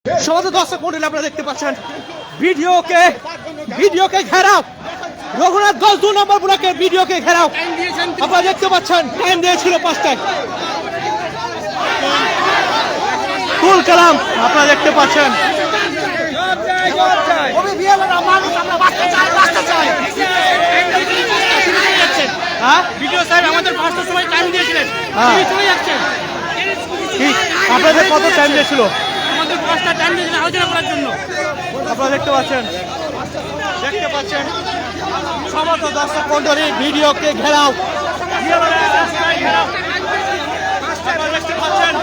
সমস্ত দর্শক মন্ডলী আপনারা দেখতে পাচ্ছেন ভিডিওকে ঘেরাও রঘুনাথগঞ্জ 2 নম্বর ব্লকের ভিডিওকে ঘেরাও আপনারা দেখতে পাচ্ছেন। টাইম দিয়েছিল 5টায়। কুল কালাম আপনারা দেখতে পাচ্ছেন। আপনাদের কত টাইম দিয়েছিল? আপনারা দেখতে পাচ্ছেন সমস্ত দর্শক মন্ডলী ভিডিওকে ঘেরাও দেখতে পাচ্ছেন।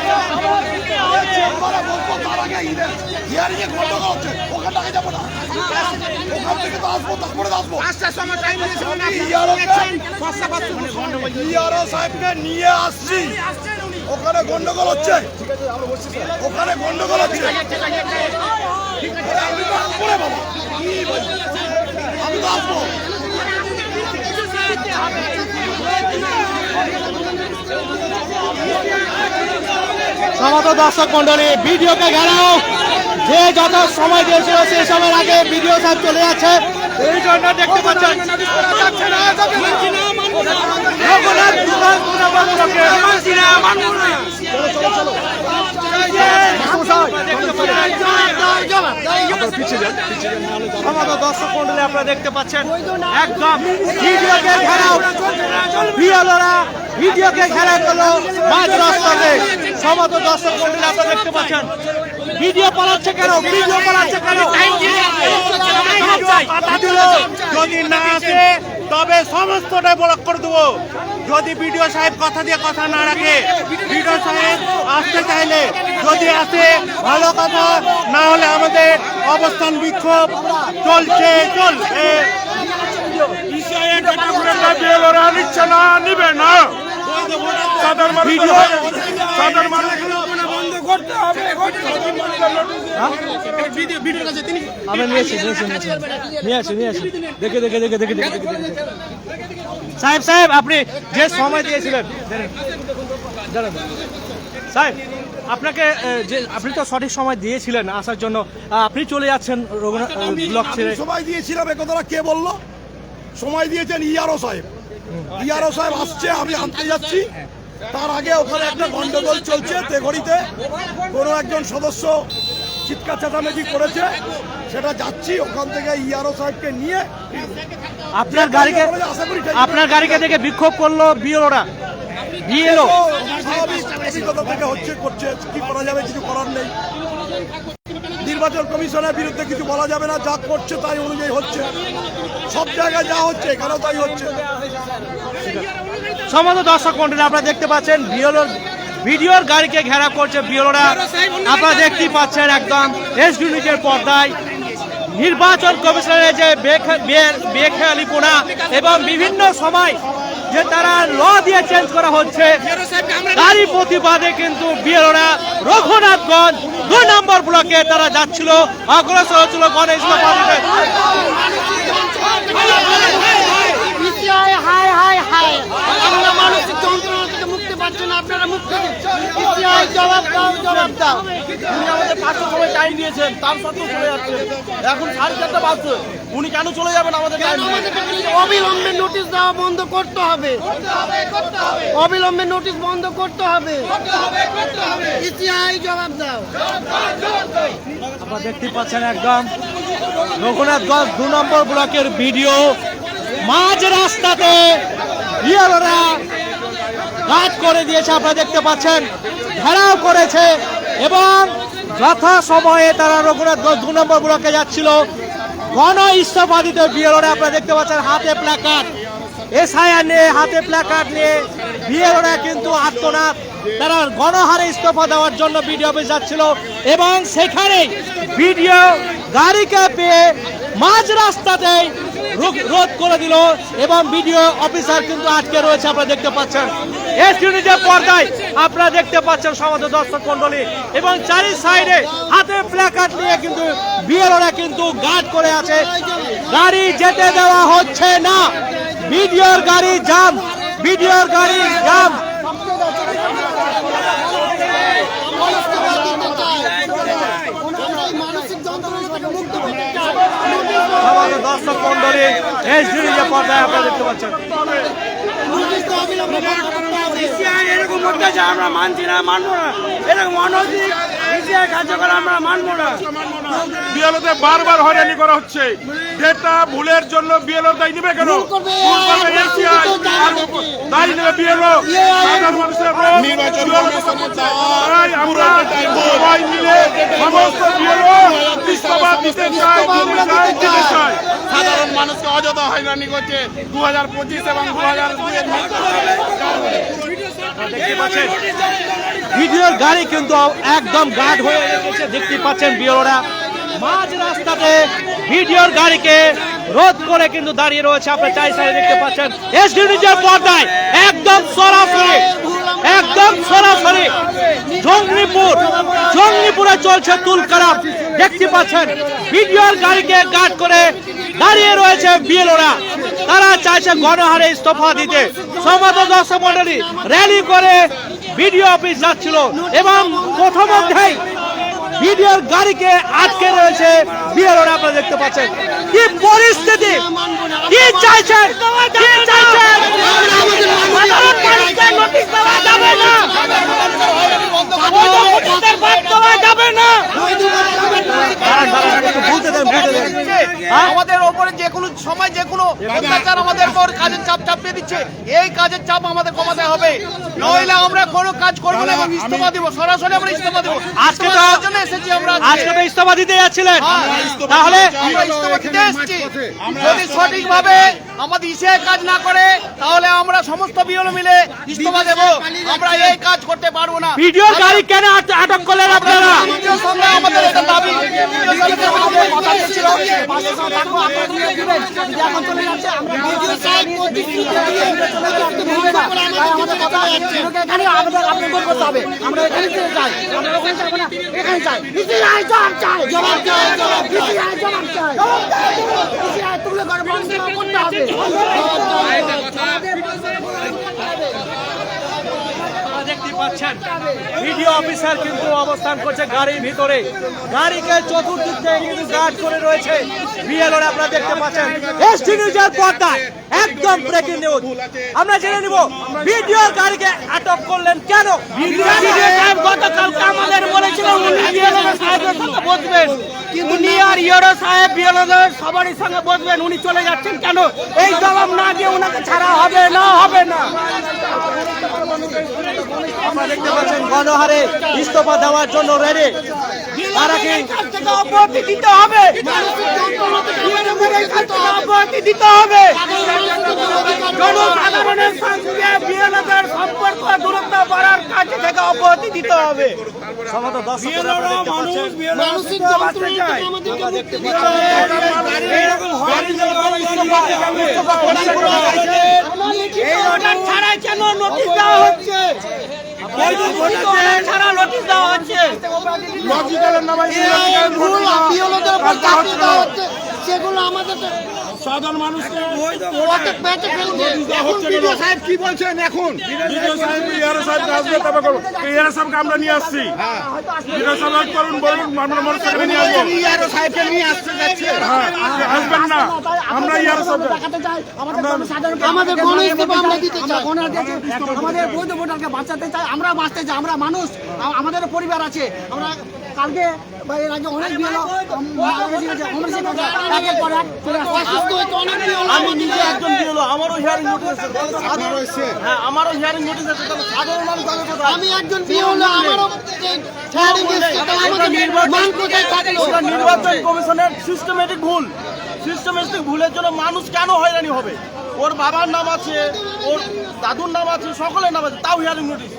সাহেবকে নিয়ে আসছি, ওখানে গন্ডগোল হচ্ছে, ওখানে গন্ডগোল হচ্ছে। আমি তো আসবো। সমস্ত দর্শক মন্ডলী ভিডিওকে ঘেরাও। যে যত সময় দিয়েছিল সেই সময়ের আগে ভিডিও সাহেব চলে যাচ্ছে, এই জন্য দেখতে পাচ্ছেন সমস্ত দর্শক মন্ডলী আপনারা দেখতে পাচ্ছেন একদম ভিডিওকে ঘেরাও। ভিডিওকে ঘেরাও করলো মাঝ রাস্তাতে। সমস্ত দর্শক মন্ডলী আপনারা দেখতে পাচ্ছেন ভিডিও পালাচ্ছে কেন? ভিডিও পালাচ্ছে কেন? যদি না আসে তবে সমস্তটাই ব্লক করে দেবো। যদি বিডিও সাহেব কথা দিয়ে কথা না রাখে, বিডিও সাহেব আসতে চাইলে যদি আসে ভালো কথা, না হলে আমাদের অবস্থান বিক্ষোভ চলছে। নিচ্ছে না, নিবে না। সাহেব আপনি যে সময় দিয়েছিলেন সাহেব, আপনাকে যে আপনি তো সঠিক সময় দিয়েছিলেন আসার জন্য, আপনি চলে যাচ্ছেন রঘুনাথ ব্লক ছেড়ে। সময় দিয়েছিলাম, এ কথাটা কে বললো? সময় দিয়েছেন ইআরও সাহেব। ইআরও সাহেব আসছে, আমি আনতে যাচ্ছি। তার আগে ওখানে একটা গন্ডগোল চলছে। তেঘড়িতে কোনো একজন সদস্য চিৎকার চেঁচামেচি করেছে, সেটা যাচ্ছি। ওখান থেকে ইআরও সাহেবকে নিয়ে আপনার গাড়িকে দেখে বিক্ষোভ করলো বিএলওরা। অভিজ্ঞতা থেকে করছে, কি করা যাবে? কিছু করার নেই। নির্বাচন কমিশনের বিরুদ্ধে কিছু বলা যাবে না। যা করছে তাই অনুযায়ী হচ্ছে। সব জায়গায় যা হচ্ছে এখানেও তাই হচ্ছে। সমস্ত দর্শক মন্ডলী আপনারা দেখতে পাচ্ছেন ভিডিওর গাড়িকে ঘেরা করছে বিএলওরা। আপনারা দেখতেই পাচ্ছেন একদম এসডি নিউজের পর্দায় নির্বাচন কমিশনের যে বেখেয়ালিপনা এবং বিভিন্ন সময় যে তারা ল দিয়ে চেঞ্জ করা হচ্ছে, তারই প্রতিবাদে কিন্তু বিএলওরা রঘুনাথগঞ্জ 2 নম্বর ব্লকে তারা যাচ্ছিল, অগ্রসর হচ্ছিল গণেশ আপনারা মুক্তি জবাব দাও। উনি আমাদের 5টার সময় টাইম দিয়েছেন, তার সত্ত্বেও চলে যাচ্ছেন। এখন 4:30 বাজছে, উনি কেন চলে যাবেন? আমাদের অবিলম্বে নোটিশ দেওয়া বন্ধ করতে হবে। অবিলম্বে নোটিশ বন্ধ করতে হবে। জবাব দাও। আপনারা দেখতে পাচ্ছেন একদম রঘুনাথগঞ্জ 2 নম্বর ব্লকের ভিডিও। মাঝ রাস্তাতে বিএলওরা কাজ করে দিয়েছে, আপনারা দেখতে পাচ্ছেন ঘেরাও করেছে এবং যথা সময়ে তারা রঘুনাথগঞ্জ 2 নম্বর ব্লকে যাচ্ছিল। গণ ইস্তফা দিতে বিএলওরা আপনারা দেখতে পাচ্ছেন হাতে প্ল্যাকার্ড, এসআইআর নিয়ে হাতে প্ল্যাকার্ড নিয়ে বিএলওরা কিন্তু আত্মনাদ। তারা গণহারে ইস্তফা দেওয়ার জন্য বিডিও অফিস যাচ্ছিল এবং সেখানে বিডিও গাড়িকে পেয়ে মাঝ রাস্তাতেই রোধ করে দিল এবং বিডিও অফিসার কিন্তু আটকে রয়েছে। আপনারা দেখতে পাচ্ছেন এসডি নিউজের পর্দায় আপনারা দেখতে পাচ্ছেন সমস্ত দর্শক মন্ডলী এবং চারি সাইডে হাতে প্ল্যাকার্ড নিয়ে কিন্তু বিএলওরা কিন্তু গার্ড করে আছে। গাড়ি যেতে দেওয়া হচ্ছে না। বিডিওর গাড়ি জাম। দর্শক মন্ডলী এইচডি নিউজে পর্দায় আপনারা দেখতে পাচ্ছেন। এরকম অত্যাচার আমরা মানছি না, মানবো না। এরকম অনৈতিক কার্যকর আমরা মানবো না। বিএলওতে বারবার হয়রানি করা হচ্ছে, যেটা ভুলের জন্য বিএলও দায়ী নেবে কেন? দায়ী নেবে বিএলও। সাধারণ মানুষের আমরা সবাই মিলে সমস্ত বিএলও ইস্তফা দিতে চাই। সাধারণ মানুষকে অযথা হয়রানি করছে 2025 এবং 2002 দেখতে পাচ্ছেন ভিডিওর গাড়ি কিন্তু একদম গার্ড হয়ে রেখেছে। দেখতে পাচ্ছেন বিএলওরা মাঝ রাস্তাতে ভিডিওর গাড়িকে রোধ করে কিন্তু দাঁড়িয়ে রয়েছে। আপনি চাই সাইডে দেখতে পাচ্ছেন এইচডি নিউজের পর্দায় একদম সরাসরি জঙ্গিপুরে চলছে তুলকালাম। দেখতে পাচ্ছেন ভিডিওর গাড়িকে গার্ড করে দাঁড়িয়ে রয়েছে বিএলওরা। তারা চাইছে গণহারে ইস্তফা দিতে। সমস্ত দর্শক মন্ডলী র্যালি করে ভিডিও অফিস যাচ্ছিল এবং প্রথমধ্যেই ভিডিওর গাড়িকে আটকে রয়েছে বিএলওরা। আপনারা দেখতে পাচ্ছেন কি পরিস্থিতি, কি চাইছেন, আমাদের ওপরে যে কোনো সময় যে কোনো অত্যাচার আমাদের উপর কাজের চাপ চাপিয়ে দিচ্ছে। এই কাজের চাপ আমাদের কমাতে হবে, নইলে আমরা কোনো কাজ করবো না এবং ইস্তফা দিব। সরাসরি আমরা ইস্তফা দিব। আজকে তো এসেছি আমরা, আজকে তো ইস্তফা দিতে যাচ্ছিলেন, তাহলে আমরা ইস্তফা দিতে এসেছি। যদি সঠিকভাবে আমাদের ইসে কাজ না করে তাহলে আমরা সমস্ত বিএলও মিলে ইস্তফা দেব। আমরা এই কাজ করতে পারবো না। ভিডিওর গাড়ি কেন আটক করলেন আপনারা? ভিডিওর সঙ্গে আমাদের একটা দাবি, ভিডিওর সঙ্গে আমাদের কথা ছিল। দেখতে পাচ্ছেন ভিডিও অফিসার কিন্তু অবস্থান করছে গাড়ির ভিতরে। গাড়িকে চতুর্দিক থেকে কিন্তু গার্ড করে রয়েছে বিএলওরা। আপনারা দেখতে পাচ্ছেন এইচডি নিউজের পর্দায় একদম ব্রেকিং নিউজ। আমরা জেনে নিব ভিডিওর গাড়িকে আটক করলেন কেন। গতকালকে আমাদের বলেছিলেন উনি বিএলও সাহেবের সঙ্গে বসবেন, উনি আর ইউরো সাহেব বিএলওদের সবারই সঙ্গে বসবেন। উনি চলে যাচ্ছেন কেন? এই জবাব না দিয়ে ওনাকে ছাড়া হবে না। আপনারা দেখতে পাচ্ছেন গণহারে ইস্তফা দেওয়ার জন্য রেডি। তারা কি অব্যাহতি দিতে হবে, অব্যাহতি দিতে হবে। জনসাধারণের সঙ্গে বিএলওদের সম্পর্ক দূরত্ব বাড়ার কাজ থেকে অব্যাহতি দিতে হবে। সমস্ত দর্শক মানসিক ছাড়াই কেন নোটিশ দেওয়া হচ্ছে? ছাড়া নোটিশ দেওয়া হচ্ছে সেগুলো আমাদের সাধারণ মানুষকে সাহেব কি বলছেন এখন? বিডিও সাহেব ইয়ারো সাহেবকে আসবে, তবে করবো। ইয়ারো সাহেবকে আমরা নিয়ে আসছি। বিডিও সাহেব করুন, বলুন, আমরা মোটরসাইকেলে নিয়ে আসবো। ইয়ারো সাহেবকে নিয়ে আসতে যাচ্ছে। হ্যাঁ, আসবেন না, আমরা ইয়ারো সাহেব আমাদের গণ ইস্তফা আমরা দিতে চাই, আমাদের বৈধ ভোটারকে বাঁচাতে চাই। আমরা বাঁচতে চাই, আমরা মানুষ, আমাদের পরিবার আছে। আমরা কালকে বা এর আগে অনেক আমি নিজে একজন বিএলও, আমারও হিয়ারিং নোটিশ আছে। হ্যাঁ, আমারও হিয়ারিং নোটিশ আছে। সাধারণ মানুষ আমি একজন বিএলও, আমারও হিয়ারিং এসেছে। নির্বাচন কমিশনের সিস্টেমেটিক ভুলের জন্য মানুষ কেন হয়রানি হবে? ওর বাবার নাম আছে, ওর দাদুর নাম আছে, সকলের নাম আছে, তাও হিয়ারিং নোটিশ।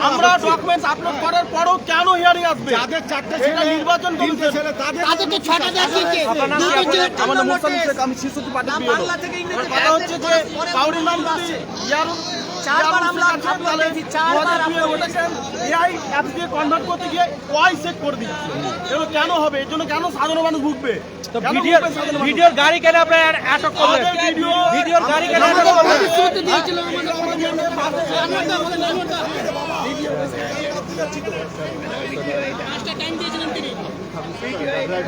আমরা ডকুমেন্টস আপলোড করার পরেও কেন হিয়ারিং আসবে? এটা নির্বাচন কমিশন। আমাদের মোস্তালিম শেখ, আমি শিশুটি পার্টির বিএলও। কথা হচ্ছে যে কাউরির নাম যদি কনভার্ট করতে গিয়ে ওয়াই চেক করে দিচ্ছে। এগুলো কেন হবে? এর জন্য কেন সাধারণ মানুষ ভুগবে? ভিডিওর গাড়ি কেন আপনারা আটক করলেন? ভিডিওর গাড়ি কেন আটক করলেন? হবে না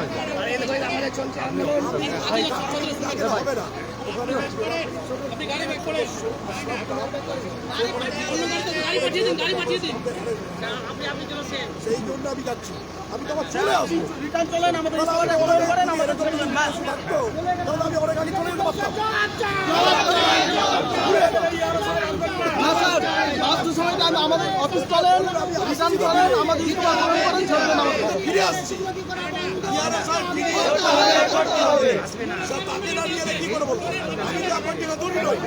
সেই জন্য আমি যাচ্ছি, আমি তো আবার চলে আসবো। রিটার্ন চলেন আমাদের তাহলে আমি অনেক আগে চলে যেতে পারতাম। না স্যার, বাস্তু সময়টা আমাদের অফিস চলেন, রিটার্ন চলেন, আমাদের ইস্তফা গ্রহণ করেন, চলবেন আমাদের। ফিরে আসছি। স্যার, তাকে না নিয়ে এলে কি করে বলবো? আমি কি আপনার জায়গা দূরে নই?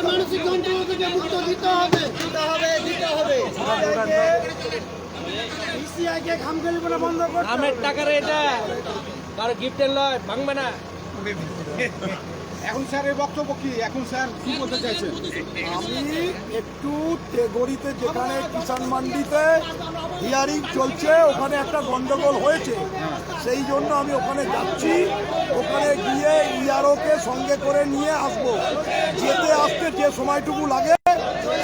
মানসিক যন্ত্রণা থেকে মুক্ত দিতে হবে, দিতে হবে। ইসিআইকে খামখেয়ালি বলে বন্ধ করতে হবে। আমের টাকার এটা কারো গিফটের লয় ভাঙবে না। এখন স্যার এই বক্তব্য কি? এখন স্যার কি বলতে চাইছেন? আমি একটু তেগড়িতে যেখানে কিষাণ মান্ডিতে হিয়ারিং চলছে ওখানে একটা গন্ডগোল হয়েছে, সেই জন্য আমি ওখানে যাচ্ছি। ওখানে গিয়ে ইআরওকে সঙ্গে করে নিয়ে আসবো। যেতে আসতে যে সময়টুকু লাগে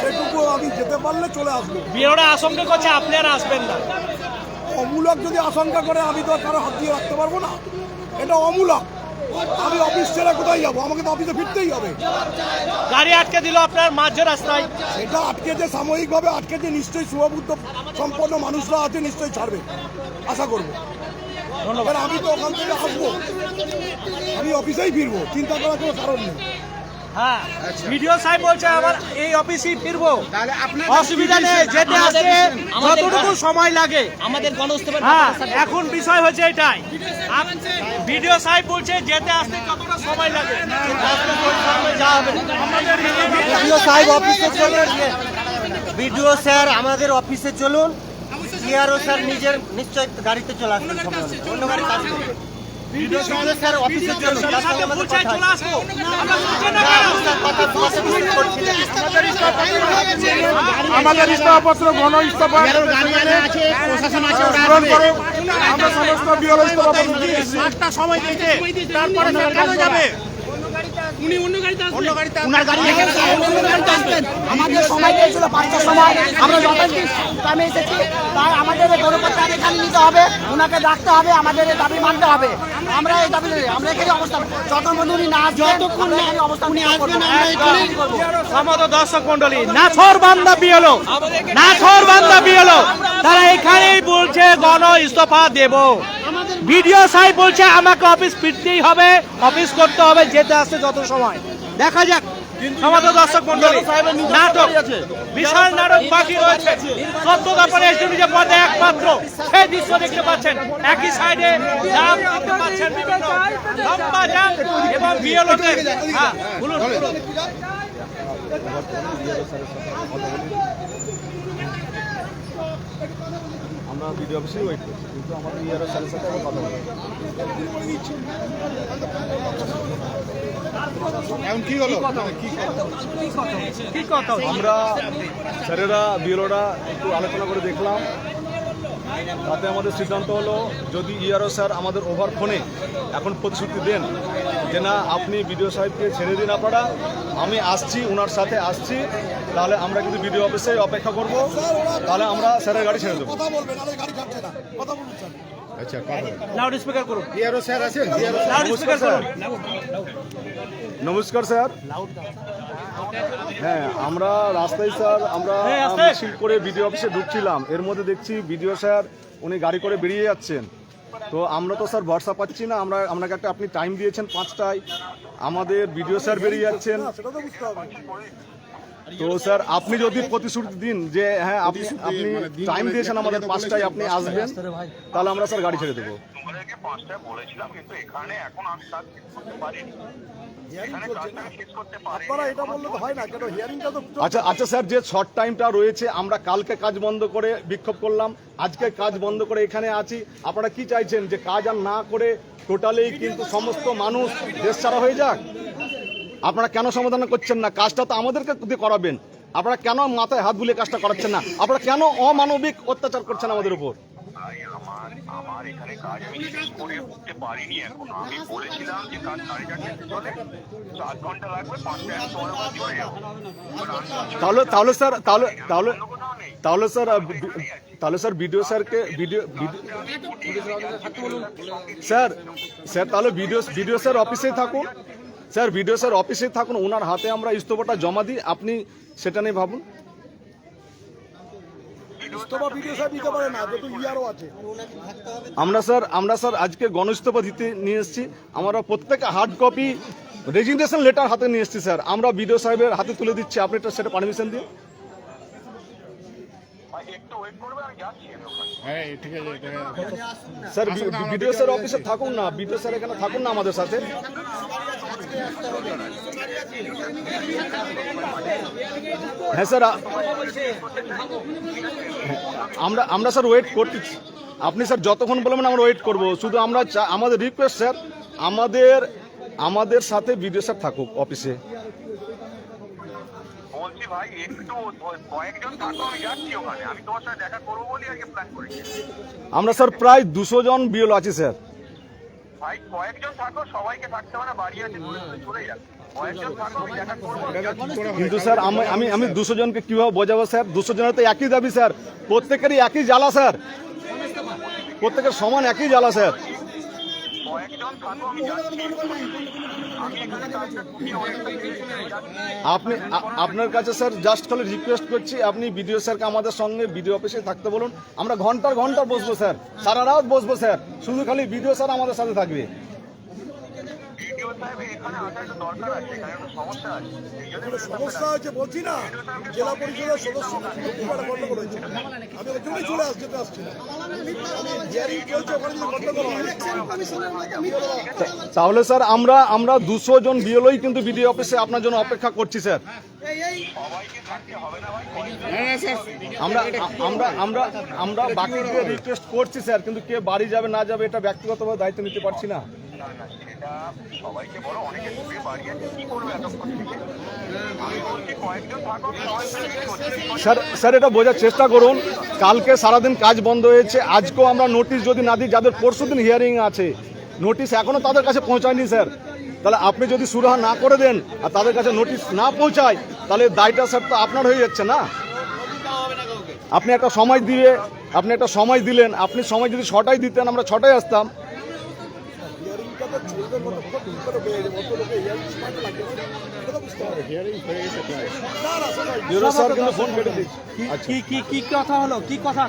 সেটুকু আমি যেতে পারলে চলে আসবো। বিরোধী আশঙ্কা করছে আপনি আর আসবেন না। অমূলক যদি আশঙ্কা করে আমি তো আর কারো হাত দিয়ে রাখতে পারবো না, এটা অমূলক। আমি অফিস ছেড়ে কোথায় যাবো? আমাকে তো অফিসে ফিরতেই হবে। গাড়ি আটকে দিল আপনার মাঝ রাস্তায়। সেটা আটকে যে সাময়িকভাবে আটকে যে নিশ্চয়ই শুভবুদ্ধ সম্পন্ন মানুষরা আছে, নিশ্চয়ই ছাড়বে, আশা করবো। এবার আমি তো ওখান থেকে আসবো, আমি অফিসেই ফিরবো, চিন্তা করার কোনো কারণ নেই। হ্যাঁ, ভিডিও সাহেব বলছে আমার এই অফিসেই ফিরবো, অসুবিধা নেই, যেতে আসতে যতটুকু সময় লাগে আমাদের গণস্থাপন। হ্যাঁ, এখন বিষয় হচ্ছে এটাই, ভিডিও সাহেব বলছে যেতে আসতে কতটা সময় লাগে। ভিডিও সাহেব অফিসে চলুন, ভিডিও স্যার আমাদের অফিসে চলুন, ইআরও স্যার নিজের নিশ্চয় গাড়িতে চলে আসবেন, অন্য গাড়ি কাজ করবে। ভিডিও স্যার অফিসে চলুন, তার সঙ্গে আমাদের কথা আছে। আমাদের ইস্তফাপত্র গণ ইস্তফা পূরণ করো। আমরা সমস্ত বিএলও ইস্তফাপত্র দিয়ে এসেছি। সময় দিতে তারপরে স্যার কেন যাবে? আমাদের সময় দিয়েছিল 5টার সময়, আমরা যথাযথ টাইমে এসেছি, তাই আমাদের গণপত্র এখানে নিতে হবে, ওনাকে ডাকতে হবে, আমাদের এই দাবি মানতে হবে। আমরা এই দাবি আমরা এখানে অবস্থান যতক্ষণ উনি না যতক্ষণ অবস্থান সমস্ত দর্শক মন্ডলী, নাছর বান্দা বিএলও, নাছর বান্দা বিএলও তারা এখানেই বলছে গণ ইস্তফা দেব। ভিডিও সাহেব বলছে আমাকে অফিস ফিরতেই হবে, অফিস করতে হবে, যেতে আসতে যত সময়। দেখা যাক সমস্ত দর্শক মন্ডলী, নাটক বিশাল নাটক বাকি রয়েছে। সত্য দর্পণে এসডিও পর্দায় একমাত্র সেই দৃশ্য দেখতে পাচ্ছেন। একই সাইডে জাম দেখতে পাচ্ছেন, বিভিন্ন লম্বা জাম এবং বিএলওদের। হ্যাঁ বলুন। আমরা ভিডিও অফিসেই ওয়েট করছি, কিন্তু আমাদের ইআরও স্যারের সাথে আমার কথা বলি। এখন কি হলো? কি কথা? আমরা স্যারেরা বিএলওরা একটু আলোচনা করে দেখলাম, তাতে আমাদের সিদ্ধান্ত হলো যদি ইআরও স্যার আমাদের ওভার ফোনে এখন প্রতিশ্রুতি দেন যে না আপনি বিডিও সাহেবকে ছেড়ে দিন আপনারা, আমি আসছি, ওনার সাথে আসছি, তাহলে আমরা কিন্তু বিডিও অফিসে অপেক্ষা করব, তাহলে আমরা স্যারের গাড়ি ছেড়ে দেবো। কথা বলবেন, আরে গাড়ি ছাড়ছে না, কথা বলুন স্যার। আচ্ছা, লাউড স্পিকার করুন। ইআরও স্যার আছেন? লাউড স্পিকার করুন। নমস্কার স্যার। হ্যাঁ, আমরা রাস্তায় স্যার আমরা মিছিল করে বিডিও অফিসে ঢুকছিলাম, এর মধ্যে দেখছি বিডিও স্যার উনি গাড়ি করে বেরিয়ে যাচ্ছেন। তো আমরা তো স্যার ভরসা পাচ্ছি না, আপনাকে একটা আপনি টাইম দিয়েছেন 5টায়, আমাদের বিডিও স্যার বেরিয়ে যাচ্ছেন। সেটা তো বুঝতে হবে। তো স্যার আপনি যদি প্রতিশ্রুতি দিন যে হ্যাঁ আপনি টাইম দিয়েছেন আমাদের 5টায় আপনি আসবেন, তাহলে আমরা স্যার গাড়ি ছেড়ে দেবো। তোমাদেরকে 5টায় বলেছিলাম, কিন্তু এখানে এখন আমি কাজ শেষ করতে পারিনি। এখানে কাজটা শেষ করতে পারিনি। আপনারা এটা বললে তো হয় না, কেন হিয়ারিংটা তো আচ্ছা স্যার, যে শর্ট টাইমটা রয়েছে আমরা কালকে কাজ বন্ধ করে বিক্ষোভ করলাম, আজকে কাজ বন্ধ করে এখানে আছি, আপনারা কি চাইছেন যে কাজ আর না করে টোটালি কিন্তু সমস্ত মানুষ দেশ ছাড়া হয়ে যাক? আপনারা কেন সমাধান করছেন না? কাজটা তো আমাদেরকে দিয়ে করাবেন, আপনারা কেন মাথায় হাত বুলিয়ে কাজটা করাচ্ছেন না? আপনারা কেন অমানবিক অত্যাচার করছেন আমাদের উপর? আমার এখানে কাজ আমি শেষ করে উঠতে পারিনি এখনো। আমি বলেছিলাম যে কাজ 4:30 চলে, 7 ঘন্টা লাগবে, 5টায় আমি তোমার ওখানে চলে যাবো। তাহলে স্যার তাহলে স্যার ভিডিও স্যারকে স্যার তাহলে ভিডিও স্যার অফিসেই থাকুন, স্যার ভিডিও স্যার অফিসেই থাকুন, ওনার হাতে আমরা ইস্তফাটা জমা দিই, আপনি সেটা নিয়ে ভাবুন। ইস্তফা ভিডিও সাহেব নিতে পারে না, যেহেতু ইয়ারও আছে। আমরা স্যার আজকে গণ ইস্তফা দিতে নিয়ে এসেছি, আমরা প্রত্যেকে হার্ড কপি রেজিগনেশন লেটার হাতে নিয়ে এসেছি স্যার, আমরা ভিডিও সাহেবের হাতে তুলে দিচ্ছি, আপনি সেটা পারমিশন দিন। একটু ওয়েট করবে, আমি যাচ্ছি আমি ওখানে। স্যার ভিডিও স্যার অফিসে থাকুন না, ভিডিও স্যার এখানে থাকুন না আমাদের সাথে। হ্যাঁ স্যার, আমরা স্যার ওয়েট করতেছি, আপনি স্যার যতক্ষণ বলবেন আমরা ওয়েট করব, শুধু আমাদের রিকোয়েস্ট স্যার, আমাদের সাথে ভিডিও স্যার থাকুক অফিসে। বলছি ভাই একটু কয়েকজন থাকো, আমি যাচ্ছি ওখানে, আমি তোমার সাথে দেখা করবো বলি আজকে প্ল্যান করেছি। আমরা স্যার প্রায় 200 জন বিএলও আছি স্যার। ভাই কয়েকজন থাকো, সবাইকে থাকতে হবে না, বাড়ি আছে চলে যাক, কয়েকজন থাকো, আমি দেখা করবো। কিন্তু স্যার আমি 200 জনকে কিভাবে বোঝাবো স্যার? 200 জনের তো একই দাবি স্যার, প্রত্যেকেরই একই জ্বালা স্যার, প্রত্যেকের সমান একই জ্বালা স্যার। কয়েকজন থাকো, আমি যাচ্ছি, আমি এখানে কাজটা খুবই অনেকটা আপনার কাছে স্যার জাস্ট খালি রিকোয়েস্ট করছি, আপনি বিডিও স্যারকে আমাদের সঙ্গে বিডিও অফিসে থাকতে বলুন, আমরা ঘন্টার বসবো স্যার, সারা রাত বসবো স্যার, শুধু খালি বিডিও স্যার আমাদের সাথে থাকবে। ভিডিও সাহেব এখানে আসার একটু দরকার আছে, এখানে একটা সমস্যা আছে, এই জন্য ভিডিও সাহেবকে সমস্যা হয়েছে বলছি না, জেলা পরিষদের সদস্য গন্ডগোল হয়েছে, আমি ওই জন্যই চলে যেতে আসছি না, আমি হিয়ারিং চলছে, ওখানে যদি গন্ডগোল হয়। তাহলে স্যার আমরা 200 জন বিএলওই কিন্তু বিডিও অফিসে আপনার জন্য অপেক্ষা করছি স্যার। আমরা বাকিদের রিকোয়েস্ট করছি স্যার, কিন্তু কে বাড়ি যাবে না যাবে এটা ব্যক্তিগতভাবে দায়িত্ব নিতে পারছি না। সেটা সবাইকে বলো, অনেকে দূরে বাড়ি আছে, কি করবে এতক্ষণ থেকে? আমি বলছি কয়েকজন থাকো, সবাই মিলে করছি। স্যার এটা বোঝার চেষ্টা করুন, কালকে সারাদিন কাজ বন্ধ হয়েছে, আজকেও আমরা নোটিশ যদি না দিই, যাদের পরশুদিন হিয়ারিং আছে নোটিশ এখনো তাদের কাছে পৌঁছায়নি স্যার, তাহলে আপনি যদি সুরাহা না করে দেন আর তাদের কাছে নোটিশ না পৌঁছায়, তাহলে দায়টা স্যার তো আপনার হয়ে যাচ্ছে না। আপনি একটা সময় দিলেন, আপনি সময় যদি 6টায় দিতেন আমরা 6টায় আসতাম। হিয়ারিংটা তো চলবে কতক্ষণ, কি করে বেড়ে যাবে, অত লোকে হিয়ারিং সময় লাগবে না, এটা তো বুঝতে হবে। হিয়ারিং হয়ে গেছে প্রায়। না সবাই বিউরো স্যার কিন্তু ফোন কেটে দিচ্ছে। কি কথা হলো, কি কথা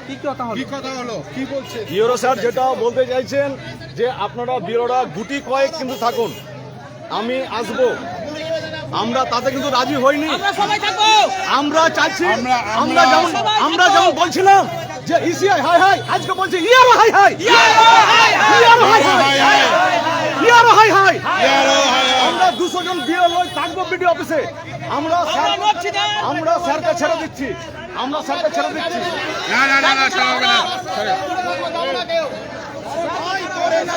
হলো? বিউরো স্যার যেটা বলতে চাইছেন যে আপনারা বিউরোরা গুটি কয়েক কিন্তু থাকুন, আমি আসবো, আমরা তাতে কিন্তু রাজি হইনি। আমরা চাইছি, আমরা যেমন বলছিলাম যে ইসিআই হাই হাই, আজকে বলছি ইয়ারো হাই হাই, আমরা 200 জন বিএলও থাকবো বিডিও অফিসে, আমরা স্যারকে ছেড়ে দিচ্ছি,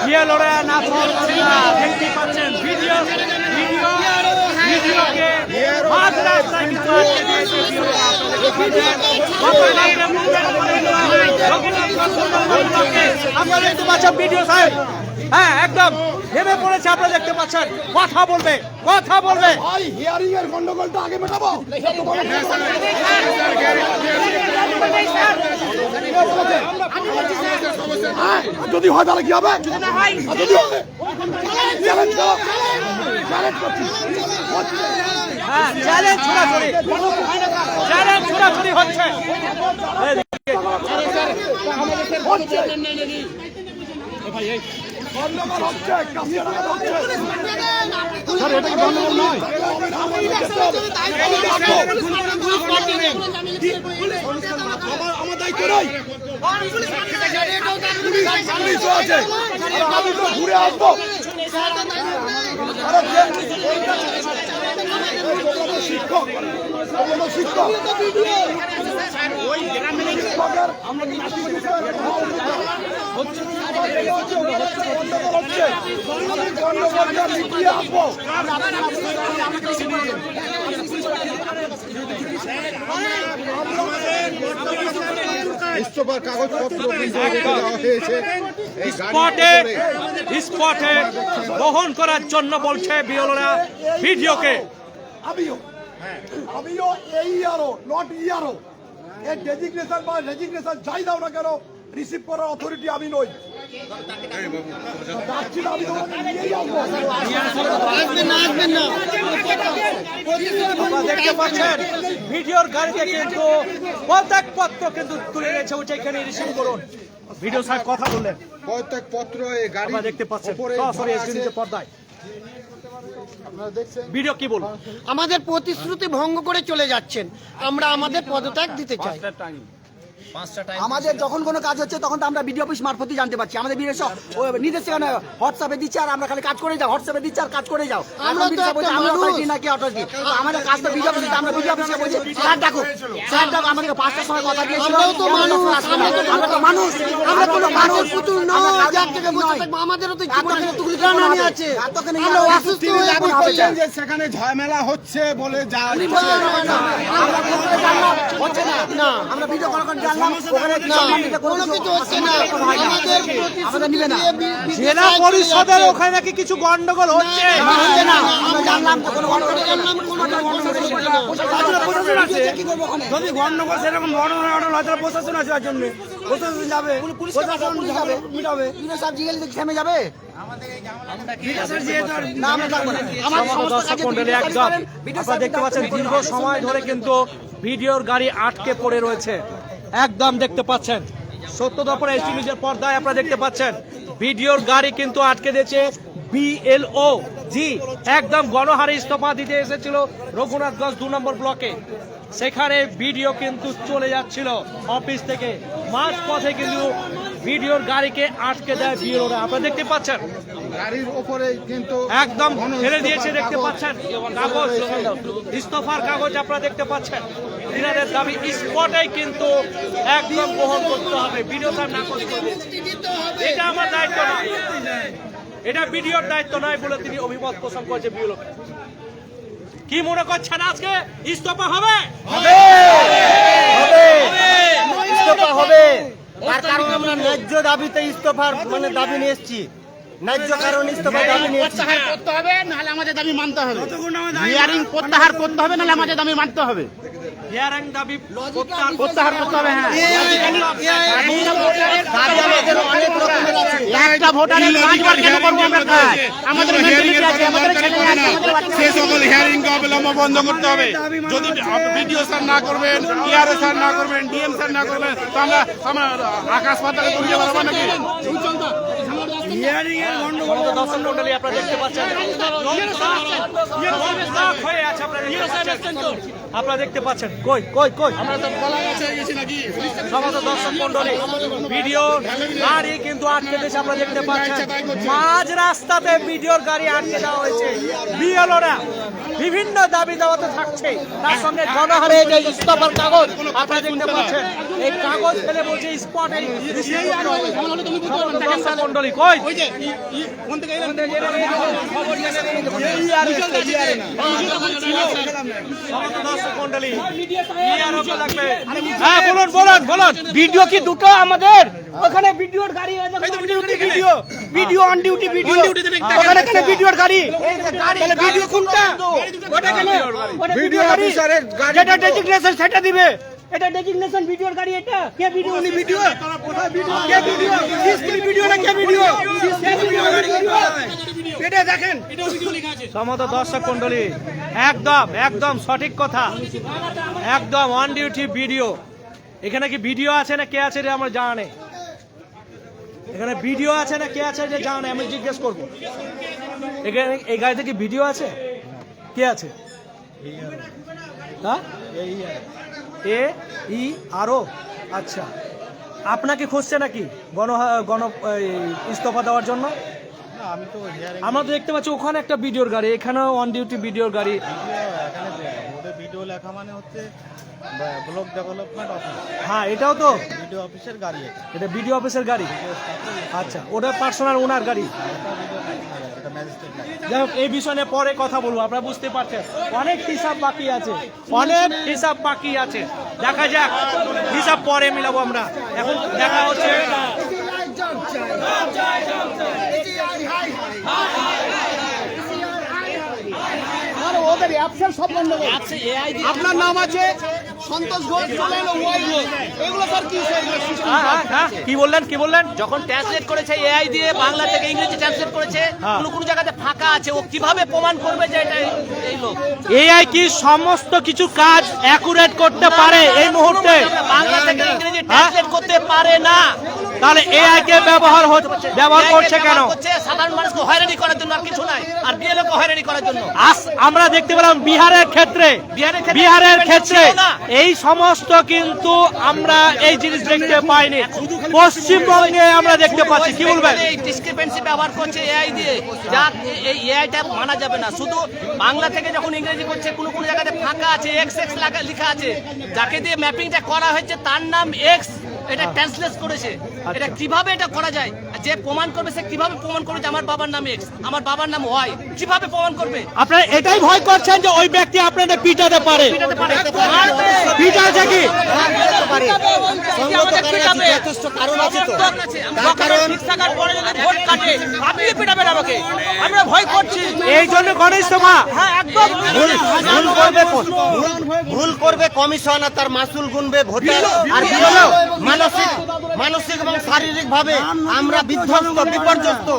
বিএলওরা না পাচ্ছেন না, দেখতে পাচ্ছেন ভিডিওকে মাঝ রাস্তায় কিন্তু আটকে দিয়েছে বিএলওরা। আপনারা দেখতে পাচ্ছেন ভিডিও সাহেব, হ্যাঁ একদম নেমে পড়েছে, আপনারা দেখতে পাচ্ছেন, কথা বলবে। ভাই হিয়ারিং এর গন্ডগোলটা আগে মেটাবো। যদি হয় তাহলে কি হবে? যদি হয় হ্যাঁ চ্যালেঞ্জ ছোড়াছড়ি হচ্ছে। গন্ডগোল হচ্ছে, কাশিয়াডাঙ্গা হচ্ছে। স্যার এটা কি গন্ডগোল নয়? আমার দায়িত্ব নাই, পুলিশও আছে, আমি তো ঘুরে আসবো। শিক্ষক ইস্তফার কাগজপত্র স্পটে বহন করার জন্য বলছে বিএলওরা ভিডিওকে। আমিও এই ইয়ারো, নট ইয়ারো, এর ডেজিগনেশন বা রেজিগনেশন যাই দাও না কেন, রিসিভ করার অথরিটি আমি নই। যাচ্ছি না, আমি তোমাকে নিয়েই আসবো। আপনারা দেখতে পাচ্ছেন ভিডিওর গাড়িতে কিন্তু প্রত্যেক পত্র কিন্তু তুলে নিয়েছে, ওইটা এখানে রিসিভ করুন। ভিডিও সাহেব কথা বললেন, প্রত্যেক পত্র এই গাড়ি আপনারা দেখতে পাচ্ছেন উপরে সরাসরি স্ক্রিনে পর্দায় আপনারা দেখছেন। ভিডিও কি বলুন। আমাদের প্রতিশ্রুতি ভঙ্গ করে চলে যাচ্ছেন, আমরা আমাদের পদত্যাগ দিতে চাই। আমাদের যখন কোনো কাজ হচ্ছে তখন তো আমরা বিডিও অফিস মারফতই জানতে পারছি। আমাদের বিডিও নির্দেশ সেখানে হোয়াটসঅ্যাপে দিচ্ছে, আর আমরা খালি কাজ করে যাও, হোয়াটসঅ্যাপে দিচ্ছে আর কাজ করে যাও। আমরা অথরিটি নাকি অথরিটি, আমাদের কাজ তো বিডিও অফিসে। আমরা বিডিও অফিসে বলছি স্যার ডাকো, স্যার ডাকো। আমাদের 5টার সময় কথা দিয়েছিল। আমরা তো মানুষ, আমরা তো মানুষ, আমরা কোনো মানুষ পুতুল নয়। যার থেকে বসে থাকবো আমাদেরও তো জীবনে তুলি জানানি আছে। আমরা অসুস্থ হয়ে বলছেন যে সেখানে ঝামেলা হচ্ছে বলে যা হচ্ছে না, আমরা ভিডিও কল করে জানলাম ওখানে কোনো কিছু হচ্ছে না। আমাদের নিবে না। জেলা পরিষদের ওখানে নাকি কিছু গন্ডগোল হচ্ছে না, আমরা জানলাম কোনো গন্ডগোল জানলাম কোনো প্রশাসন আছে। কি করব ওখানে? যদি গন্ডগোল সেরকম বড় হয়তো প্রশাসন আছে, তার জন্য প্রশাসন যাবে, প্রশাসন যাবে, মিটাবে। বিনা সব জিএল থেমে যাবে। না, আমরা যাবো না। আমার সমস্ত কাজে আপনারা দেখতে পাচ্ছেন দীর্ঘ সময় ধরে কিন্তু ভিডিওর গাড়ি আটকে পড়ে রয়েছে। একদম দেখতে পাচ্ছেন সত্যদপুর এসটি নিউজের পর্দায় আপনারা দেখতে পাচ্ছেন ভিডিওর গাড়ি কিন্তু আটকে দিয়েছে বিএলও জি। একদম গণহারে ইস্তফা দিতে এসেছিল রঘুনাথগঞ্জ 2 নম্বর ব্লকে, সেখানে ভিডিও কিন্তু চলে যাচ্ছিল অফিস থেকে, মাঝ পথে কিন্তু ভিডিওর গাড়িকে আটকে দেয় বিএলওরা। আপনারা দেখতে পাচ্ছেন গাড়ির উপরে কিন্তু একদম ফেলে দিয়েছে, দেখতে পাচ্ছেন কাগজ, ইস্তফার কাগজ আপনারা দেখতে পাচ্ছেন। এনাদের দাবি স্পটেই কিন্তু একদম গ্রহণ করতে হবে। ভিডিও সাহেব নাকচ করে দিয়েছে, এটা আমার দায়িত্ব নয়, এটা ভিডিওর দায়িত্ব নয় বলে তিনি অভিমত পোষণ করেছে বিএলও। কি মনে করছেন আজকে ইস্তফা হবে? ইস্তফা হবে। তার কারণ আমরা ন্যায্য দাবিতে ইস্তফার দাবি নিয়ে এসেছি, ন্যায্য কারণ ইস্তফার দাবি নিয়ে এসেছি। প্রত্যাহার করতে হবে, নাহলে আমাদের দাবি মানতে হবে। হিয়ারিং প্রত্যাহার করতে হবে, নাহলে আমাদের দাবি মানতে হবে। হিয়ারিং দাবি প্রত্যাহার করতে হবে। হ্যাঁ, একটা ভোটারের 5বার কেন করবো আমরা কাজ? আমাদের মেন্টালিটি আছে, আমাদের ছেলে আছে, আমাদের বাচ্চা সে সকল হিয়ারিং কে অবিলম্বে বন্ধ করতে হবে। যদি বিডিও স্যার না করবেন, ইআরও স্যার না করবেন, ডিএম স্যার না করবেন, তো আমরা আকাশ পাতালে তুলতে পারবো নাকি? দর্শক মন্ডলী আপনারা দেখতে পাচ্ছেন হয়ে আছে, আপনারা দেখতে পাচ্ছেন কই কই কই সমস্ত দর্শক মন্ডলী ভিডিও গাড়ি কিন্তু আটকে দিয়েছে। আপনারা দেখতে পাচ্ছেন মাঝ রাস্তাতে ভিডিওর গাড়ি আটকে দেওয়া হয়েছে। বিএলওরা বিভিন্ন দাবি দাওয়াতে থাকছে, তার সঙ্গে গণহারে যে ইস্তফার কাগজ আপনারা দেখতে পাচ্ছেন, এই কাগজ ফেলে বলছে স্পটে দর্শক মন্ডলী কই ভিডিও কি দুটো আমাদের ওখানে ভিডিওর গাড়ি video video on duty video ওখানে কেন ভিডিওর গাড়ি তাহলে ভিডিও কোনটা ওটা কেন ভিডিও অফিসারের গাড়ি যেটা ডেজিগনেশন সেটা দিবে। এটা ডেজিগনেশন ভিডিওর গাড়ি, এটা কে ভিডিও উনি ভিডিও কে ভিডিও সিসিটিভি ভিডিও না কে ভিডিও এটা দেখেন সমস্ত দর্শক মন্ডলী একদম একদম সঠিক কথা, একদম অন ডিউটি ভিডিও। এখানে কি ভিডিও আছে না কে আছে রে আমার জানা নেই, এখানে ভিডিও আছে না কে আছে যে জানা নেই, আমি জিজ্ঞেস করবো। এখানে এই গাড়িতে কি ভিডিও আছে, কে আছে? হ্যাঁ এ ই আরও আচ্ছা, আপনাকে খুঁজছে নাকি গণ ইস্তফা দেওয়ার জন্য? আমরা তো দেখতে পাচ্ছি ওখানে একটা ভিডিওর গাড়ি, এখানেও অন ডিউটি ভিডিওর গাড়ি। ভিডিও লেখা মানে হচ্ছে ব্লক ডেভেলপমেন্ট অফিস। হ্যাঁ এটাও তো ভিডিও অফিসের গাড়ি, এটা ভিডিও অফিসের গাড়ি। আচ্ছা ওটা পার্সোনাল ওনার গাড়ি। যাই হোক এই বিষয়ে পরে কথা বলবো, আপনারা বুঝতে পারছেন অনেক হিসাব বাকি আছে, অনেক হিসাব বাকি আছে। দেখা যাক, হিসাব পরে মিলাবো আমরা, এখন দেখা হচ্ছে। আপনার নাম আছে সন্তোষ ঘোষ চলে এলো ওয়াই ঘোষ এগুলো স্যার কি কি বললেন যখন ট্রান্সলেট করেছে এআই দিয়ে বাংলা থেকে ইংরেজি ট্রান্সলেট করেছে, কোন জায়গাতে ফাঁকা আছে, ও কিভাবে প্রমাণ করবে যে এটা এই লোক? এআই কি সমস্ত কিছু কাজ অ্যাকুরেট করতে পারে এই মুহূর্তে? বাংলা থেকে ইংরেজি ট্রান্সলেট করতে পারে না। তাহলে এআই কে ব্যবহার করছে কেন? সাধারণ মানুষকে হয়রানি করার জন্য, আর কিছু নাই, আর বিএলও কে হয়রানি করার জন্য। আমরা দেখতে পেলাম বিহারের ক্ষেত্রে এই সমস্ত কিন্তু আমরা এই জিনিস দেখতে পাইনি, পশ্চিমবঙ্গে আমরা দেখতে পাচ্ছি। কি বলবেন? এই ডিসক্রিপেন্সি ব্যবহার করছে এআই দিয়ে, যা এই এআইটা মানা যাবে না। শুধু বাংলা থেকে যখন ইংরেজি করছে, কোন জায়গাতে ফাঁকা আছে, এক্স এক্স লেখা আছে, যাকে দিয়ে ম্যাপিংটা করা হয়েছে তার নাম এক্স, এটা ট্রান্সলেট করেছে। এটা কিভাবে এটা করা যায়? যে প্রমাণ করবে সে কিভাবে প্রমাণ করবে যে আমার বাবার নাম এক্স, আমার বাবার নাম ওয়াই? কিভাবে প্রমাণ করবে? আপনারা এটাই ভয় করছেন যে ওই ব্যক্তি আপনাদের পিটাতে পারে? পিটাছে কি? কারণ আছে তো, আমরা ভয় করছি। এই জন্য গণেশ তোমা ভুল করবে কমিশন, আর তার মাসুল গুনবে ভোটার। আর মানসিক এবং শারীরিক ভাবে আমরা বিধ্বস্ত, বিপর্যস্ত।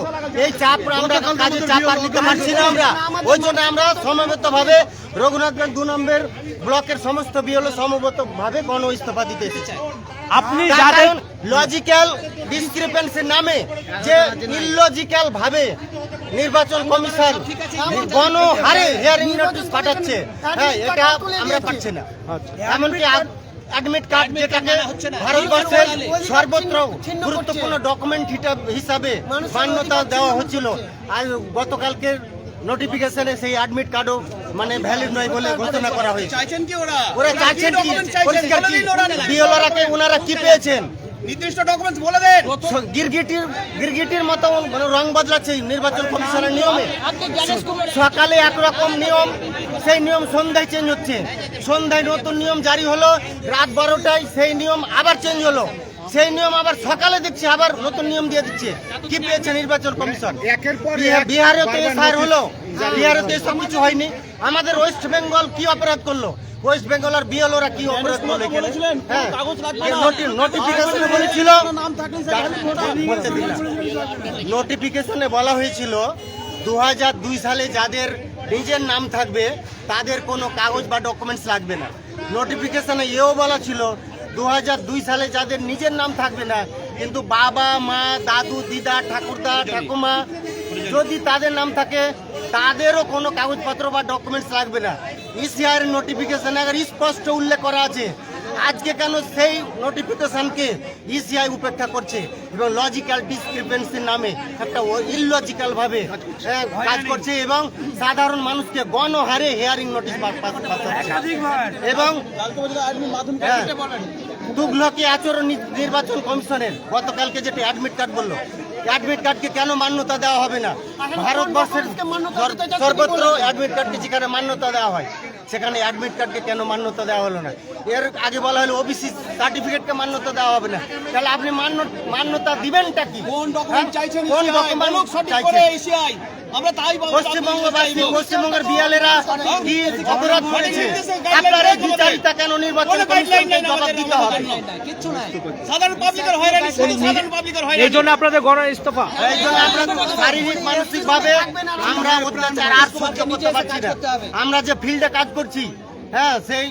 এই চাপ আমরা কাজে চাপ আর নিতে পারছি না আমরা। ওই জন্য আমরা সমবেত ভাবে রঘুনাথগঞ্জ 2 নম্বর ব্লকের সমস্ত বিএলও সমবেত ভাবে গণ ইস্তফা দিতে এসেছে। আপনি যাদের লজিক্যাল ডিসক্রিপেন্সির নামে যে ইললজিক্যাল ভাবে নির্বাচন কমিশন গণহারে হিয়ারিং নোটিশ পাঠাচ্ছে, হ্যাঁ, এটা আমরা পাচ্ছি না। এমনকি অ্যাডমিট কার্ড, যেটাকে ভারতবর্ষের সর্বত্র গুরুত্বপূর্ণ ডকুমেন্ট হিসাবে মান্যতা দেওয়া হচ্ছিল, আর গতকালকের নোটিফিকেশনে সেই অ্যাডমিট কার্ডও মানে ভ্যালিড নয় বলে ঘোষণা করা হয়েছে। ওরা চাইছেন কি? পরিষ্কার কি বিএলওরাকে ওনারা কি পেয়েছেন? নির্দিষ্ট ডকুমেন্টস বলে দেন। গিরগিটির মতো রং বদলাচ্ছে নির্বাচন কমিশনের নিয়মে। সকালে একরকম নিয়ম, সেই নিয়ম সন্ধ্যায় চেঞ্জ হচ্ছে। সন্ধ্যায় নতুন নিয়ম জারি হলো, রাত 12টায় সেই নিয়ম আবার চেঞ্জ হলো। সেই নিয়ম আবার সকালে দেখছি আবার নতুন নিয়ম দিয়ে দিচ্ছে। কি পেয়েছে নির্বাচন কমিশন? বিহারে তো এসআইআর হলো, বিহারে তো এসব কিছু হয়নি। আমাদের ওয়েস্ট বেঙ্গল কি অপরাধ করলো? ওয়েস্ট বেঙ্গল আর বিএলওরা কি অপরাধ করলো? নোটিফিকেশনে বলেছিল, নোটিফিকেশনে বলা হয়েছিল 2002 সালে যাদের নিজের নাম থাকবে তাদের কোনো কাগজ বা ডকুমেন্টস লাগবে না। নোটিফিকেশনে এও বলা ছিল 2002 সালে যাদের নিজের নাম থাকবে না, কিন্তু বাবা, মা, দাদু, দিদা, ঠাকুরদা, ঠাকুমা যদি তাদের নাম থাকে তাদেরও কোনো কাগজপত্র বা ডকুমেন্টস লাগবে না। ইসিআর নোটিফিকেশনে আবার স্পষ্ট উল্লেখ করা আছে। আজকে কেন সেই নোটিফিকেশনকে ইসিআই উপেক্ষা করছে এবং লজিক্যাল ডিসক্রিপেন্সির নামে একটা ইললজিক্যাল ভাবে কাজ করছে এবং সাধারণ মানুষকে গণহারে হিয়ারিং নোটিশ এবং তুগলকি আচরণ নির্বাচন কমিশনের গতকালকে যেটা অ্যাডমিট কার্ড বললো, অ্যাডমিট কার্ডকে কেন মান্যতা দেওয়া হবে না? ভারতবর্ষের সর্বত্র অ্যাডমিট কার্ডকে যেখানে মান্যতা দেওয়া হয় সেখানে অ্যাডমিট কার্ডকে কেন মান্যতা দেওয়া হলো না? এর আগে বলা হলো ওবিসি সার্টিফিকেটকে মান্যতা দেওয়া হবে না। তাহলে আপনি মান্যতা দিবেনটা কি? কোন ডকুমেন্ট চাইছেন? কোন ডকুমেন্ট চাইছেন? আমরা তাই পশ্চিমবঙ্গবাসী, পশ্চিমবঙ্গের বিএলএরা কি অপরাধ করেছে? আপনারা বিচারিতা কেন নির্বাচন কমিশনকে জবাব দিতে হবে? কিচ্ছু নাই, সাধারণ পাবলিকের হয়রানি, সাধারণ পাবলিকের হয়রানি। এই জন্য আপনাদের গণ ইস্তফা। এই জন্য আমরা শারীরিক মানসিক ভাবে আমরা অত্যাচার আর সহ্য করতে পারছি না। আমরা যে ফিল্ডে কাজ করছি, হ্যাঁ, সেই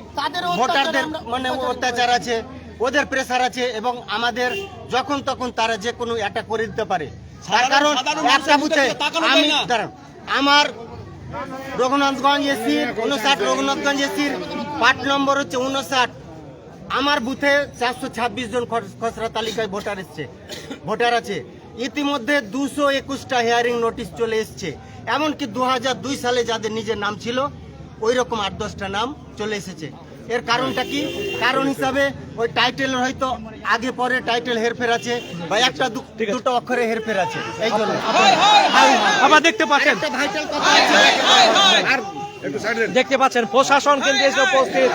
ভোটারদের মানে অত্যাচার আছে, ওদের প্রেসার আছে এবং আমাদের যখন তখন তারা যে কোনো অ্যাটাক করে দিতে পারে। তার কারণ একটা বুথে আমার রঘুনাথগঞ্জ এসির 59, রঘুনাথগঞ্জ এসির পার্ট নম্বর হচ্ছে 59। আমার বুথে 426 জন খসড়া তালিকায় ভোটার আছে। ইতিমধ্যে 221টা হিয়ারিং নোটিশ চলে এসছে। এমনকি 2002 সালে যাদের নিজের নাম ছিল ওই রকম 8-10টা নাম চলে এসেছে। এর কারণটা কি? কারণ হিসাবে ওই টাইটেলের হয়তো আগে পরে টাইটেল হেরফের আছে বা একটা দুটো অক্ষরে হেরফের আছে। এই জন্য আবার দেখতে পাচ্ছেন, আর দেখতে পাচ্ছেন প্রশাসন কিন্তু এসে উপস্থিত,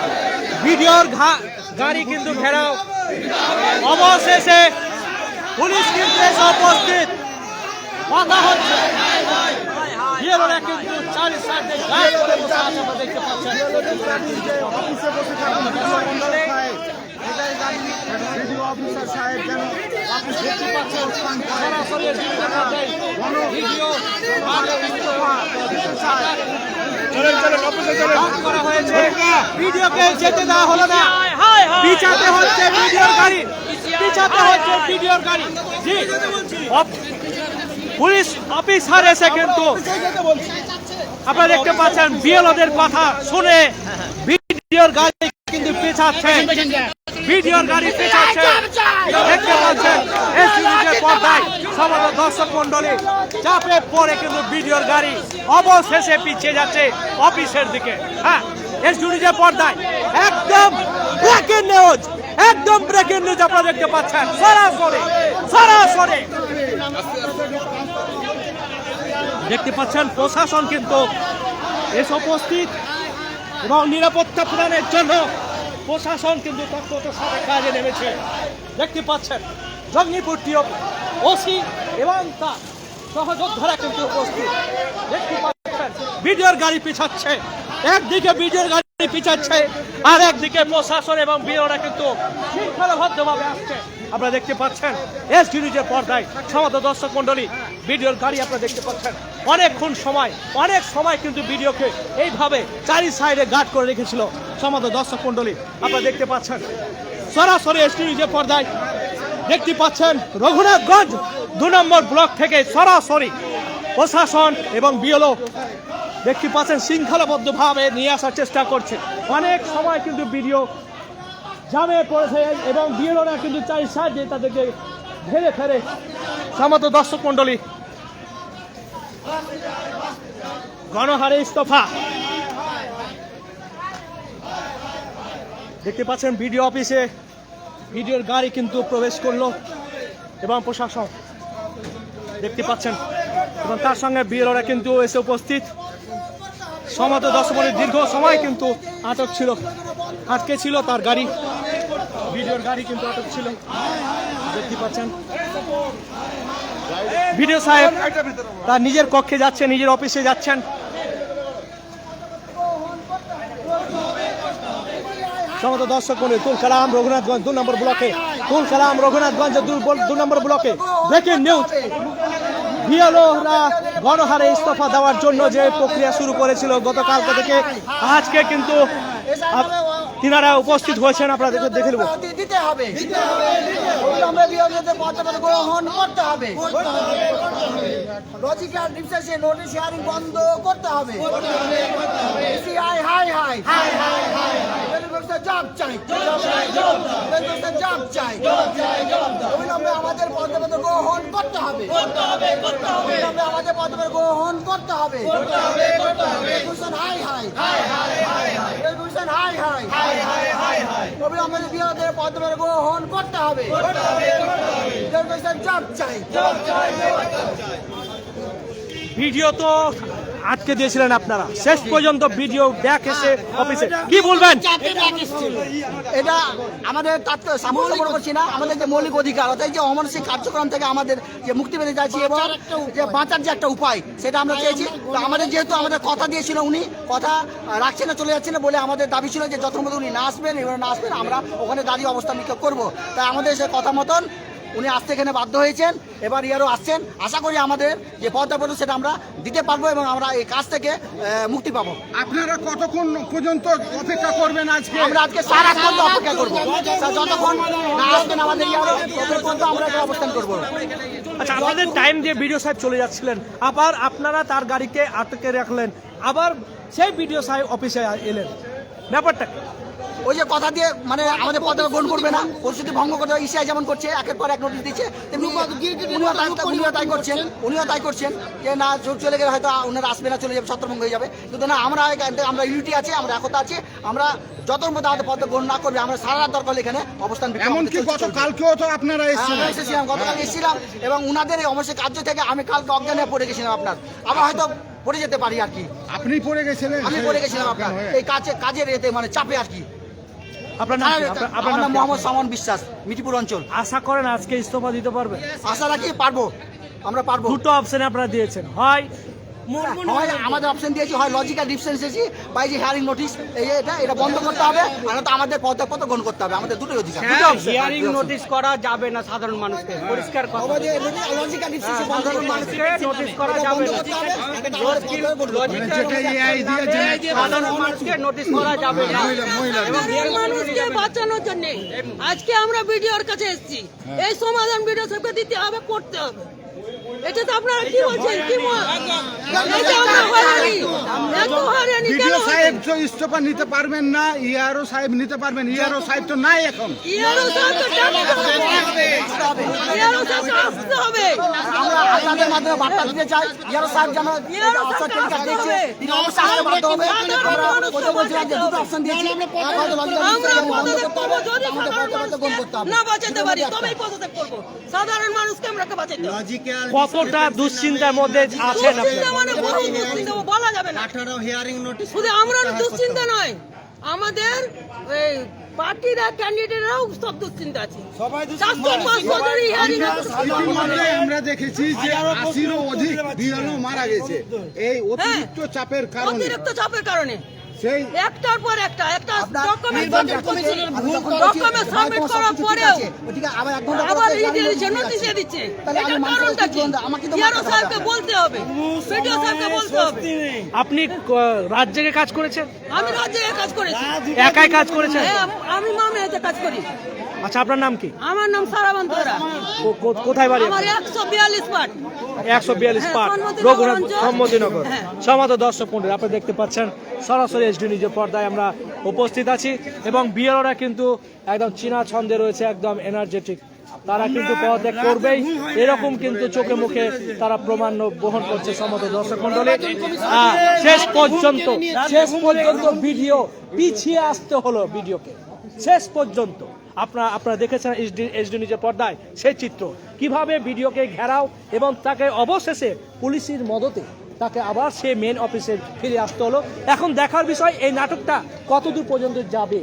ভিডিওর গাড়ি কিন্তু ঘেরাও, অবশেষে পুলিশ কিন্তু এসে উপস্থিত। কথা হচ্ছে বিএলওরা কিন্তু চারি সাইডে গার্ড করে বসে আছে, আপনারা দেখতে পাচ্ছেন। অফিসে বসে থাকুন মন্ডলের সাহেব, এটাই জানি ভিডিও অফিসার সাহেব যেন অফিস দেখতে পাচ্ছেন সরাসরি ভিডিও করা হয়েছে, ভিডিওকে যেতে দেওয়া হলো না, পিছাতে হচ্ছে ভিডিওর গাড়ি, পিছাতে হচ্ছে ভিডিওর গাড়ি। জি, পুলিশ অফিসার এসে কিন্তু আপনারা দেখতে পাচ্ছেন বিএলওদের কথা শুনে ভিডিওর গাড়ি কিন্তু পেছাচ্ছে, ভিডিওর গাড়ি পেছাচ্ছে, দেখতে পাচ্ছেন এসইউজের পর্দায় সমস্ত দর্শক মন্ডলী চাপে পড়ে কিন্তু ভিডিওর গাড়ি অবশেষে পিছিয়ে যাচ্ছে অফিসের দিকে। হ্যাঁ, এসইউজের পর্দায় একদম ব্রেকিং নিউজ, একদম ব্রেকিং নিউজ আপনারা দেখতে পাচ্ছেন সরাসরি সরাসরি দেখতে পাচ্ছেন। প্রশাসন কিন্তু এসে উপস্থিত এবং নিরাপত্তা প্রদানের জন্য প্রশাসন কিন্তু তৎপরতার সাথে কাজে নেমেছে। দেখতে পাচ্ছেন জঙ্গিপুর টিও ওসি এবং তার সহযোদ্ধারা কিন্তু উপস্থিত। দেখতে পাচ্ছেন ভিডিওর গাড়ি পিছাচ্ছে, একদিকে ভিডিওর গাড়ি পিছাচ্ছে আর একদিকে প্রশাসন এবং বিএলওরা কিন্তু শৃঙ্খলাবদ্ধভাবে আসছে। আপনারা দেখতে পাচ্ছেন এসডি নিউজের পর্দায় সমস্ত দর্শক মন্ডলী ভিডিওর গাড়ি আপনারা দেখতে পাচ্ছেন। অনেক সময় কিন্তু ভিডিওকে এইভাবে চারি সাইডে গার্ড করে রেখেছিল সমস্ত দর্শক মন্ডলী আপনারা দেখতে পাচ্ছেন। সরাসরি এসডি নিউজের পর্দায় দেখতে পাচ্ছেন রঘুনাথগঞ্জ 2 নম্বর ব্লক থেকে সরাসরি প্রশাসন এবং বিএলও দেখতে পাচ্ছেন শৃঙ্খলাবদ্ধভাবে নিয়ে আসার চেষ্টা করছে। অনেক সময় কিন্তু ভিডিও জামে পড়েছে এবং বিএলওরা কিন্তু চাই সাহায্যে তাদেরকে ঘেরে ফেরে সমস্ত দর্শক মন্ডলী গণহারে ইস্তফা। দেখতে পাচ্ছেন ভিডিও অফিসে ভিডিওর গাড়ি কিন্তু প্রবেশ করলো এবং প্রশাসন দেখতে পাচ্ছেন এবং তার সঙ্গে বিএলওরা কিন্তু এসে উপস্থিত। সমস্ত দর্শক মন্ডলী দীর্ঘ সময় কিন্তু আটক ছিল, আটকে ছিল তার গাড়ি, ভিডিওর গাড়ি কিন্তু আটক ছিল। দেখতে পাচ্ছেন ভিডিও সাহেব তার নিজের কক্ষে যাচ্ছেন, নিজের অফিসে যাচ্ছেন। সমস্ত দর্শক মন্ডলী তুলকালাম রঘুনাথগঞ্জ 2 নম্বর ব্লকে, তুলকালাম রঘুনাথগঞ্জ 2 নম্বর ব্লকে ব্রেকিং নিউজ। বিএলওরা গণহারে ইস্তফা দেওয়ার জন্য যে প্রক্রিয়া শুরু করেছিল গতকাল থেকে, আজকে কিন্তু তিনারা উপস্থিত হয়েছেন। আপনারা দেখে নেব দিতে হবে, আমরা বিএলওদের পদত্যাগ গ্রহণ করতে হবে, লজিক্যাল ডিসকাশন নোটিশ শেয়ারিং বন্ধ করতে হবে, CI high high high high high job চাই, জব চাই, অবিলম্বে আমাদের পদত্যাগ গ্রহণ করতে হবে, অবিলম্বে আমাদের পদত্যাগ গ্রহণ করতে হবে, high high high high high high high অবিলম্বে বিএলওদের পদত্যাগ গ্রহণ করতে হবে, জব চাই। ভিডিও তো আটকে দিয়েছিলেন আপনারা, শেষ পর্যন্ত ভিডিও ব্যাক এসে অফিসে কি বলবেন? এটা আমাদের সামর্থ্য মনে করছি না, আমাদের যে মৌলিক অধিকার অর্থাৎ যে অমানসিক কার্যক্রম থেকে আমাদের যে মুক্তি পেতে চাইছি এবং যে বাঁচার যে একটা উপায় সেটা আমরা চেয়েছি। তো আমাদের যেহেতু আমাদের কথা দিয়েছিল, উনি কথা রাখছেন না, চলে যাচ্ছেন না বলে আমাদের দাবি ছিল যে যথাযথ উনি না আসবেন, এবার না আসবেন আমরা ওখানে দাঁড়িয়ে অবস্থান বিক্ষোভ করবো। তাই আমাদের সে কথা মতন উনি আসতে এখানে বাধ্য হয়েছেন, এবার ইয়ারও আসছেন। আশা করি আমাদের যে পদত্যাগ সেটা আমরা দিতে পারবো এবং আমরা এই কাজ থেকে মুক্তি পাবো। আপনারা কতক্ষণ পর্যন্ত অপেক্ষা করবেন আজকে? আমরা আজকে সারা রাত পর্যন্ত অপেক্ষা করবো, যতক্ষণ না আসবেন আমাদের ইয়ারও পর্যন্ত আমরা এখানে অবস্থান করবো। আচ্ছা, আমাদের টাইম দিয়ে ভিডিও সাহেব চলে যাচ্ছিলেন, আবার আপনারা তার গাড়িকে আটকে রাখলেন, আবার সেই ভিডিও সাহেব অফিসে এলেন, ব্যাপারটা ওই যে কথা দিয়ে মানে আমাদের পদত্যাগ গ্রহণ করবে না, পরিস্থিতি ভঙ্গ করতে ইসিআই যেমন করছে, একের পর এক নোটিশ দিচ্ছে, তেমনি উনিও তাই করছেন যে না চলে গেলে হয়তো ওনারা আসবে না, চলে যাবে, ছত্রভঙ্গ হয়ে যাবে। কিন্তু না, আমরা ইউনিটি আছে, আমরা একতা আছে, আমরা যতক্ষণ পর্যন্ত আমাদের পদত্যাগ গ্রহণ না করবে আমরা সারা রাত দরকার এখানে অবস্থান। এমনকি গতকালকেও তো আপনারা এসেছিলাম, গতকাল এসেছিলাম এবং উনাদের এই অবশ্যই কার্য থেকে আমি কালকে অজ্ঞান হয়ে পড়ে গেছিলাম আপনার, আবার হয়তো পড়ে যেতে পারি আর কি। আপনি পড়ে গেছিলেন? আমি পড়ে গেছিলাম আপনার এই কাজের এতে মানে চাপে আর কি। আপনার নাম? মোহাম্মদ সামন বিশ্বাস, মিঠিপুর অঞ্চল। আশা করেন আজকে ইস্তফা দিতে পারবে? আশা রাখি পারবো, আমরা পারবো। দুটো অপশনে আপনারা দিয়েছেন, হয় হয় আমাদের অপশন দিয়েছি, হয় লজিক্যাল ডিফারেন্সিয়েছি বা এই যে হিয়ারিং নোটিশ এটা বন্ধ করতে হবে, আর তো আমাদের পদে কত গ্রহণ করতে হবে, আমাদের দুটোই অধিকার। হিয়ারিং নোটিশ করা যাবে না সাধারণ মানুষকে, পরিষ্কার কথা। লজিক্যাল ডিফারেন্সিয়েশন সাধারণ মানুষকে নোটিশ করা যাবে না, সাধারণ মানুষকে নোটিশ করা যাবে না। মানুষকে বাঁচানোর জন্য আজকে আমরা ভিডিওর কাছে এসেছি, এই সমাধান ভিডিও সবকে দিতে হবে, করতে হবে। এটা তো আপনারা কি বলছেন? কি ভিডিও সাহেব তো ইস্তফা নিতে পারবেন না, ইয়ারও সাহেব নিতে পারবেন, ইয়ারও সাহেব তো নাই এখন। আসতে হবে। আমরা আপনাদের মাধ্যমে বার্তা দিতে চাই, ইয়ারো সাহেব যেন অপশন দিয়েছে, তিনি অবশ্যই আসতে বাধ্য হবে। আমরা কথা বলছিলাম যে দুটো অপশন দিয়েছি, এক হয়তো লজিক্যাল না বাঁচাতে পারি তবেই পদত্যাগ করবো। সাধারণ মানুষকে আমরা বাঁচাতে হবে। কতটা দুশ্চিন্তার মধ্যে আছেন দুশ্চিন্তা আপনারা? মানে বহু দুশ্চিন্তা, বলা যাবে না। 18 হিয়ারিং নোটিশ শুধু আমরা দুশ্চিন্তা নয়, আমাদের এই পার্টিরা ক্যান্ডিডেটরাও সব দুশ্চিন্তা আছে। 400-500 জনের hearing আছে। আমরা দেখেছি যে 80-ও অধিক বিএলও মারা গেছে এই অতিরিক্ত চাপের কারণে। অতিরিক্ত চাপের কারণে সেই একটার পর একটা ডকুমেন্ট সাবমিট করেছি, ডকুমেন্ট সাবমিট করার পরেও আবার নোটিশ দিচ্ছে। এটার কারণটা কি? ইয়ারো সাহেবকে বলতে হবে, ভিডিও সাহেবকে বলতে হবে। আপনি রাজ্যে কাজ করেছেন? আমি রাজ্যে কাজ করেছি। একাই কাজ করেছেন? হ্যাঁ, আমি মামেতে কাজ করি। আচ্ছা, আপনার নাম কি? আমার নাম সারাবান তোরা। কোথায় বাড়ি? আমার 142 পার্ট। 142 পার্ট, রঘুনাথ সম্মতিনগর। সমাত দর্শক মণ্ডলী, আপনারা দেখতে পাচ্ছেন সরাসরি এইচডি নিউজের পর্দায় আমরা উপস্থিত আছি এবং বিএলওরা কিন্তু একদম চীনা ছন্দে রয়েছে, একদম এনার্জেটিক। তারা কিন্তু পদত্যাগ করবেই, এরকম কিন্তু চোখে মুখে তারা প্রমাণ বহন করছে। সমস্ত দর্শক মণ্ডলী, শেষ পর্যন্ত ভিডিও পিছিয়ে আসতে হলো, ভিডিওকে শেষ পর্যন্ত আপনারা দেখেছেন এইচডি নিউজের পর্দায় সেই চিত্র, কিভাবে ভিডিওকে ঘেরাও এবং তাকে অবশেষে পুলিশের মদতে তাকে আবার সে মেন অফিসে ফিরে আসতে হলো। এখন দেখার বিষয় এই নাটকটা কতদূর পর্যন্ত যাবে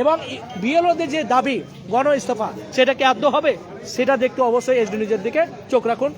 এবং বিএলওদের যে দাবি গণ ইস্তফা, সেটা কি আদৌ হবে, সেটা দেখতে অবশ্যই এইচডি নিউজের দিকে চোখ রাখুন।